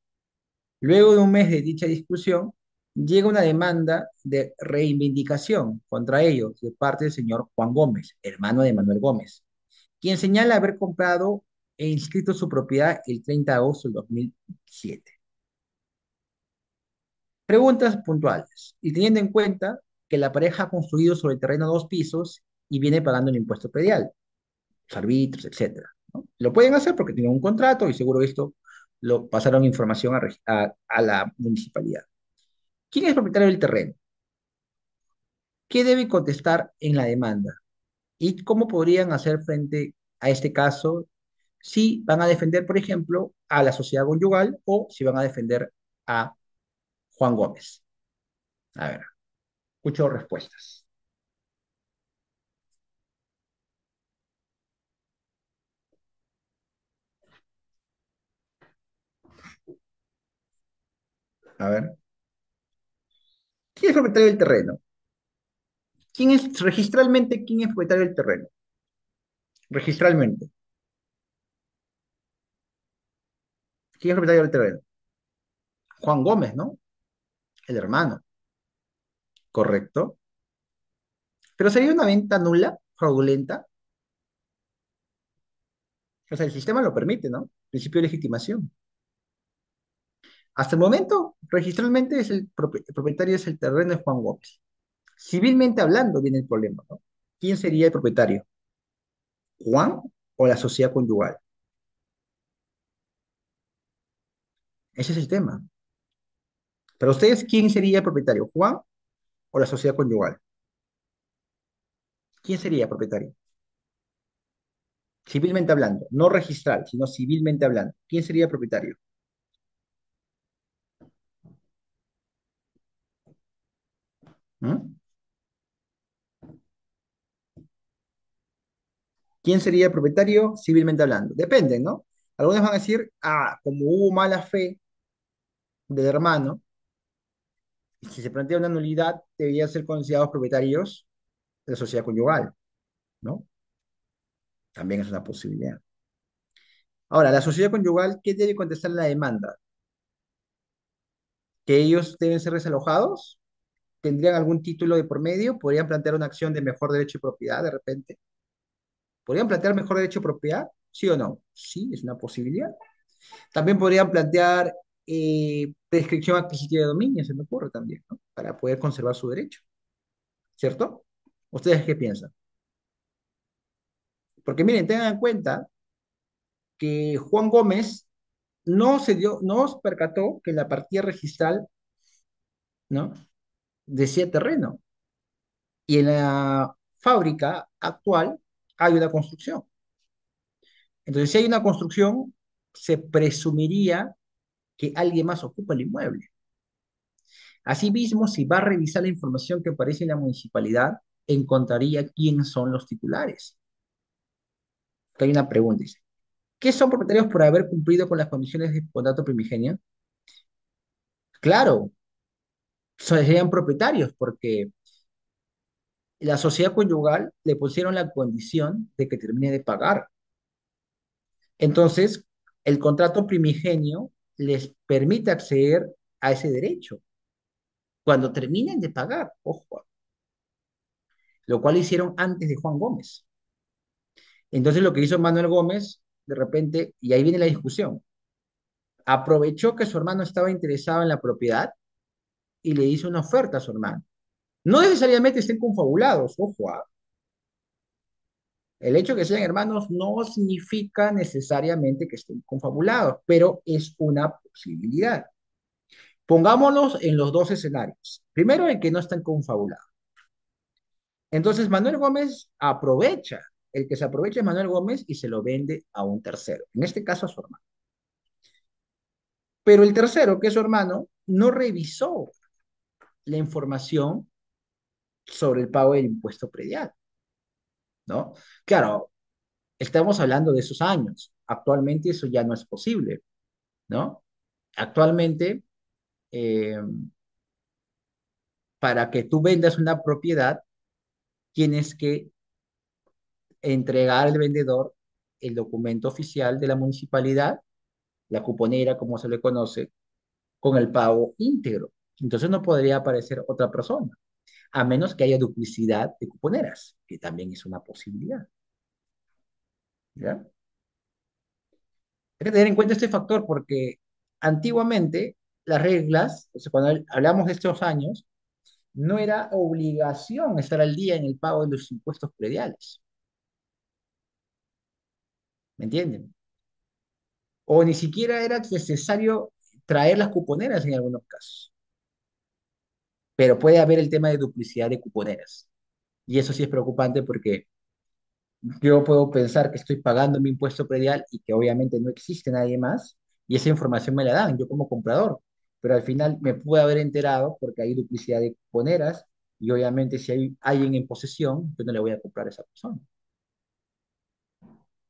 Luego de un mes de dicha discusión, llega una demanda de reivindicación contra ellos de parte del señor Juan Gómez, hermano de Manuel Gómez, quien señala haber comprado e inscrito su propiedad el 30 de agosto del 2007. Preguntas puntuales. Y teniendo en cuenta que la pareja ha construido sobre el terreno 2 pisos y viene pagando el impuesto predial, los árbitros, etcétera, ¿no? Lo pueden hacer porque tienen un contrato y seguro esto lo pasaron información a la municipalidad. ¿Quién es propietario del terreno? ¿Qué debe contestar en la demanda? ¿Y cómo podrían hacer frente a este caso si van a defender, por ejemplo, a la sociedad conyugal o si van a defender a Juan Gómez? A ver, escucho respuestas. A ver. ¿Quién es propietario del terreno? ¿Quién es registralmente quién es propietario del terreno? Registralmente. ¿Quién es propietario del terreno? Juan Gómez, ¿no? El hermano, correcto. Pero sería una venta nula, fraudulenta. O sea, el sistema lo permite, ¿no? Principio de legitimación. Hasta el momento, registralmente el propietario es el terreno de Juan Gómez. Civilmente hablando, viene el problema, ¿no? ¿Quién sería el propietario? ¿Juan o la sociedad conyugal? Ese es el tema. Para ustedes, ¿quién sería el propietario? ¿Juan o la sociedad conyugal? ¿Quién sería el propietario? Civilmente hablando, no registral, sino civilmente hablando. ¿Quién sería el propietario? ¿Mm? ¿Quién sería el propietario civilmente hablando? Depende, ¿no? Algunos van a decir, como hubo mala fe del hermano, si se plantea una nulidad, deberían ser considerados propietarios de la sociedad conyugal, ¿no? También es una posibilidad. Ahora, la sociedad conyugal, ¿qué debe contestar la demanda? ¿Que ellos deben ser desalojados? ¿Tendrían algún título de por medio? ¿Podrían plantear una acción de mejor derecho y propiedad de repente? ¿Podrían plantear mejor derecho y propiedad? ¿Sí o no? Sí, es una posibilidad. También podrían plantear prescripción adquisitiva de dominio, se me ocurre también, ¿no? Para poder conservar su derecho, ¿cierto? ¿Ustedes qué piensan? Porque miren, tengan en cuenta que Juan Gómez no se percató que en la partida registral, ¿no? Decía terreno. Y en la fábrica actual hay una construcción. Entonces, si hay una construcción, se presumiría que alguien más ocupa el inmueble. Asimismo, si va a revisar la información que aparece en la municipalidad, encontraría quiénes son los titulares. Acá hay una pregunta, dice, ¿qué son propietarios por haber cumplido con las condiciones de contrato primigenio? Claro, serían propietarios porque la sociedad conyugal le pusieron la condición de que termine de pagar. Entonces, el contrato primigenio les permite acceder a ese derecho cuando terminen de pagar, ojo, lo cual hicieron antes de Juan Gómez. Entonces, lo que hizo Manuel Gómez, de repente, y ahí viene la discusión, aprovechó que su hermano estaba interesado en la propiedad y le hizo una oferta a su hermano. No necesariamente estén confabulados, ojo, el hecho de que sean hermanos no significa necesariamente que estén confabulados, pero es una posibilidad. Pongámonos en los dos escenarios. Primero, el que no están confabulados. Entonces, Manuel Gómez aprovecha, el que se aprovecha es Manuel Gómez y se lo vende a un tercero, en este caso a su hermano. Pero el tercero, que es su hermano, no revisó la información sobre el pago del impuesto predial, ¿no? Claro, estamos hablando de esos años. Actualmente eso ya no es posible, ¿no? Actualmente, eh, para que tú vendas una propiedad, tienes que entregar al vendedor el documento oficial de la municipalidad, la cuponera, como se le conoce, con el pago íntegro. Entonces no podría aparecer otra persona, a menos que haya duplicidad de cuponeras, que también es una posibilidad. ¿Ya? Hay que tener en cuenta este factor porque antiguamente las reglas, o sea, cuando hablamos de estos años, no era obligación estar al día en el pago de los impuestos prediales. ¿Me entienden? O ni siquiera era necesario traer las cuponeras en algunos casos. Pero puede haber el tema de duplicidad de cuponeras. Y eso sí es preocupante porque yo puedo pensar que estoy pagando mi impuesto predial y que obviamente no existe nadie más, y esa información me la dan yo como comprador, pero al final me pude haber enterado porque hay duplicidad de cuponeras y obviamente si hay alguien en posesión, yo no le voy a comprar a esa persona,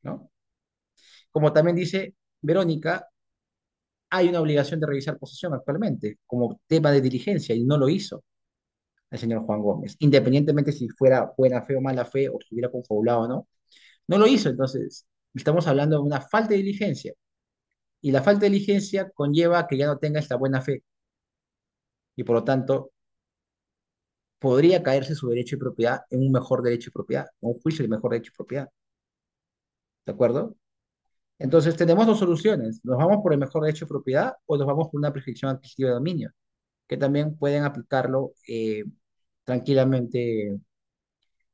¿no? Como también dice Verónica, hay una obligación de revisar posesión actualmente como tema de diligencia y no lo hizo el señor Juan Gómez, independientemente si fuera buena fe o mala fe o estuviera confabulado o no, no lo hizo. Entonces, estamos hablando de una falta de diligencia y la falta de diligencia conlleva que ya no tenga esta buena fe y por lo tanto podría caerse su derecho de propiedad en un mejor derecho de propiedad, en un juicio de mejor derecho de propiedad, ¿de acuerdo? Entonces tenemos dos soluciones, nos vamos por el mejor derecho de propiedad o nos vamos por una prescripción adquisitiva de dominio, que también pueden aplicarlo tranquilamente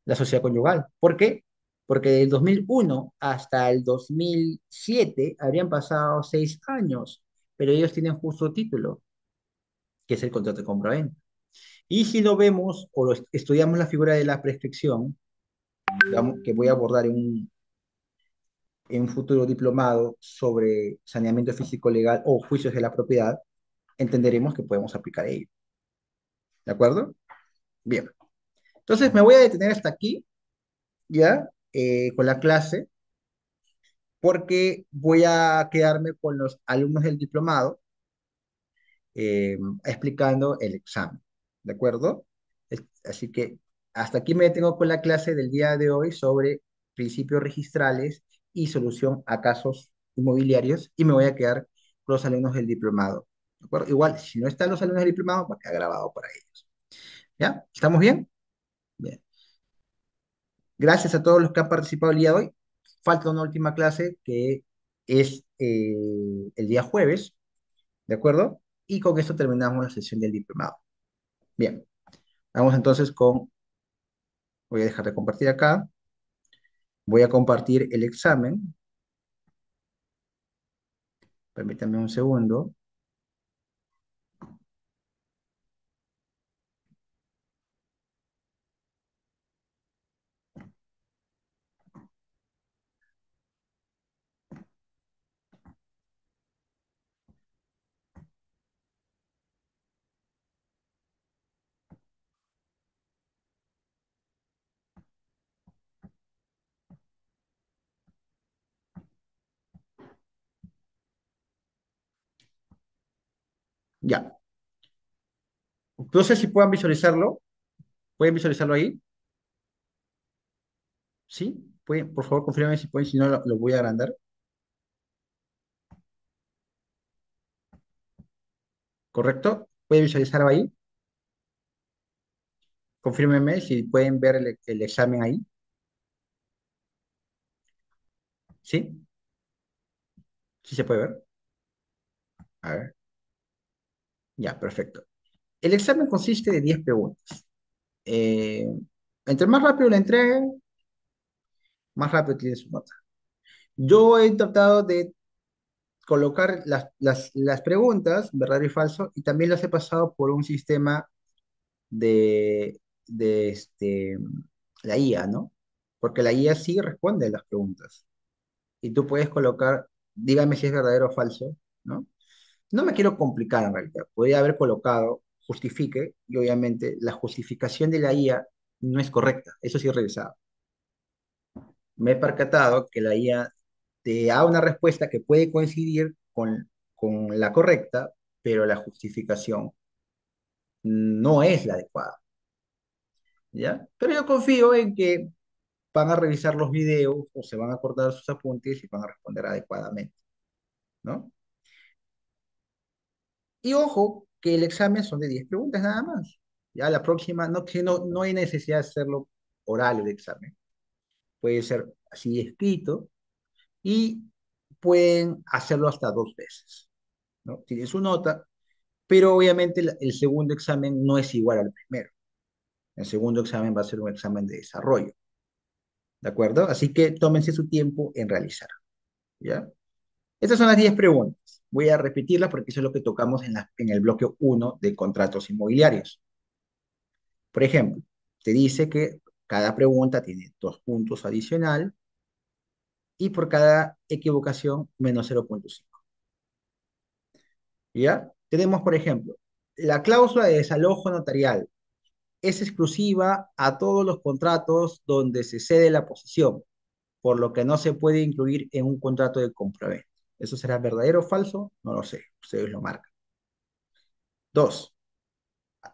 la sociedad conyugal. ¿Por qué? Porque del 2001 hasta el 2007 habrían pasado 6 años, pero ellos tienen justo título, que es el contrato de compraventa. Y si lo vemos o estudiamos la figura de la prescripción, digamos, que voy a abordar en un futuro diplomado sobre saneamiento físico legal o juicios de la propiedad, entenderemos que podemos aplicar ello. ¿De acuerdo? Bien. Entonces me voy a detener hasta aquí, ¿ya? Con la clase, porque voy a quedarme con los alumnos del diplomado explicando el examen. ¿De acuerdo? Así que hasta aquí me detengo con la clase del día de hoy sobre principios registrales y solución a casos inmobiliarios y me voy a quedar con los alumnos del diplomado. ¿De acuerdo? Igual, si no están los alumnos del diplomado, va a quedar grabado para ellos. ¿Ya? ¿Estamos bien? Bien. Gracias a todos los que han participado el día de hoy. Falta una última clase que es el día jueves, ¿de acuerdo? Y con esto terminamos la sesión del diplomado. Bien, vamos entonces con, voy a dejar de compartir acá, voy a compartir el examen, permítanme un segundo. Ya, no sé si pueden visualizarlo ahí, ¿sí? Pueden, por favor, confirmen si pueden, si no lo voy a agrandar, ¿correcto? ¿Pueden visualizarlo ahí? Confírmenme si pueden ver el examen ahí, ¿sí? ¿Sí se puede ver? A ver, ya, perfecto. El examen consiste de 10 preguntas. Eh, entre más rápido la entregue, más rápido tiene su nota. Yo he tratado de colocar las preguntas, verdadero y falso, y también las he pasado por un sistema de la IA, ¿no? Porque la IA sí responde a las preguntas. Y tú puedes colocar, dígame si es verdadero o falso, ¿no? No me quiero complicar en realidad. Podría haber colocado justifique, y obviamente la justificación de la IA no es correcta. Eso sí he revisado. Me he percatado que la IA te da una respuesta que puede coincidir con la correcta, pero la justificación no es la adecuada, ¿ya? Pero yo confío en que van a revisar los videos o se van a acordar sus apuntes y van a responder adecuadamente, ¿no? Y ojo, que el examen son de 10 preguntas nada más. Ya la próxima, no, que no hay necesidad de hacerlo oral el examen. Puede ser así escrito y pueden hacerlo hasta 2 veces, ¿no? Tienen su nota, pero obviamente el segundo examen no es igual al primero. El segundo examen va a ser un examen de desarrollo, ¿de acuerdo? Así que tómense su tiempo en realizar, ¿ya? Estas son las 10 preguntas. Voy a repetirlas porque eso es lo que tocamos en el bloque uno de contratos inmobiliarios. Por ejemplo, te dice que cada pregunta tiene 2 puntos adicional y por cada equivocación menos 0,5. ¿Ya? Tenemos, por ejemplo, la cláusula de desalojo notarial es exclusiva a todos los contratos donde se cede la posesión, por lo que no se puede incluir en un contrato de compraventa. ¿Eso será verdadero o falso? No lo sé, ustedes lo marcan. Dos,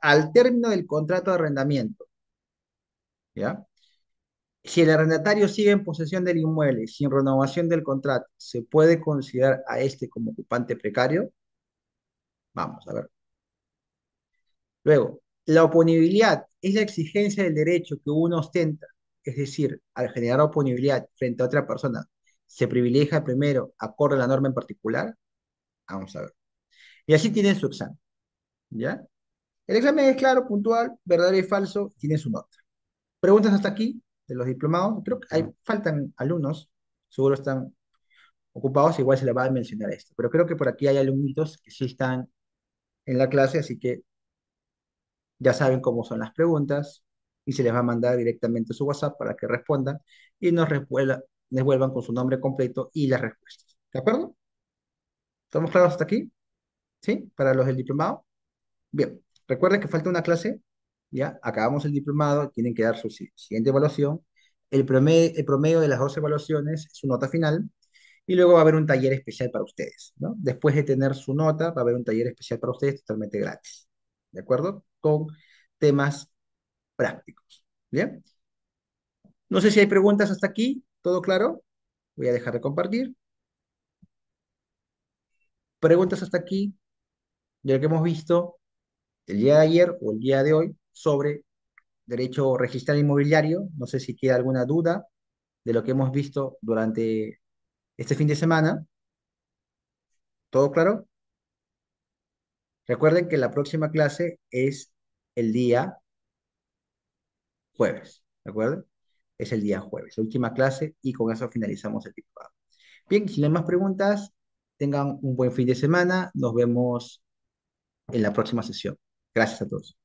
al término del contrato de arrendamiento, ¿ya? Si el arrendatario sigue en posesión del inmueble sin renovación del contrato, ¿se puede considerar a este como ocupante precario? Vamos a ver. Luego, la oponibilidad es la exigencia del derecho que uno ostenta, es decir, al generar oponibilidad frente a otra persona, ¿se privilegia primero acorde a la norma en particular? Vamos a ver. Y así tienen su examen, ¿ya? El examen es claro, puntual, verdadero y falso, tiene su nota. Preguntas hasta aquí de los diplomados. Creo que faltan alumnos, seguro están ocupados, igual se les va a mencionar esto, pero creo que por aquí hay alumnitos que sí están en la clase, así que ya saben cómo son las preguntas y se les va a mandar directamente su WhatsApp para que respondan y nos devuelvan con su nombre completo y las respuestas. ¿De acuerdo? ¿Estamos claros hasta aquí? ¿Sí? Para los del diplomado. Bien, recuerden que falta una clase, ya, acabamos el diplomado, tienen que dar su siguiente evaluación. El promedio de las dos evaluaciones es su nota final y luego va a haber un taller especial para ustedes, ¿no? Después de tener su nota, va a haber un taller especial para ustedes totalmente gratis, ¿de acuerdo? Con temas prácticos. Bien, no sé si hay preguntas hasta aquí, ¿todo claro? Voy a dejar de compartir. Preguntas hasta aquí, ya que hemos visto el día de ayer o el día de hoy sobre derecho registral inmobiliario. No sé si queda alguna duda de lo que hemos visto durante este fin de semana. ¿Todo claro? Recuerden que la próxima clase es el día jueves, ¿de acuerdo? Es el día jueves, la última clase y con eso finalizamos el diplomado. Bien, si no hay más preguntas, tengan un buen fin de semana. Nos vemos en la próxima sesión. Gracias a todos.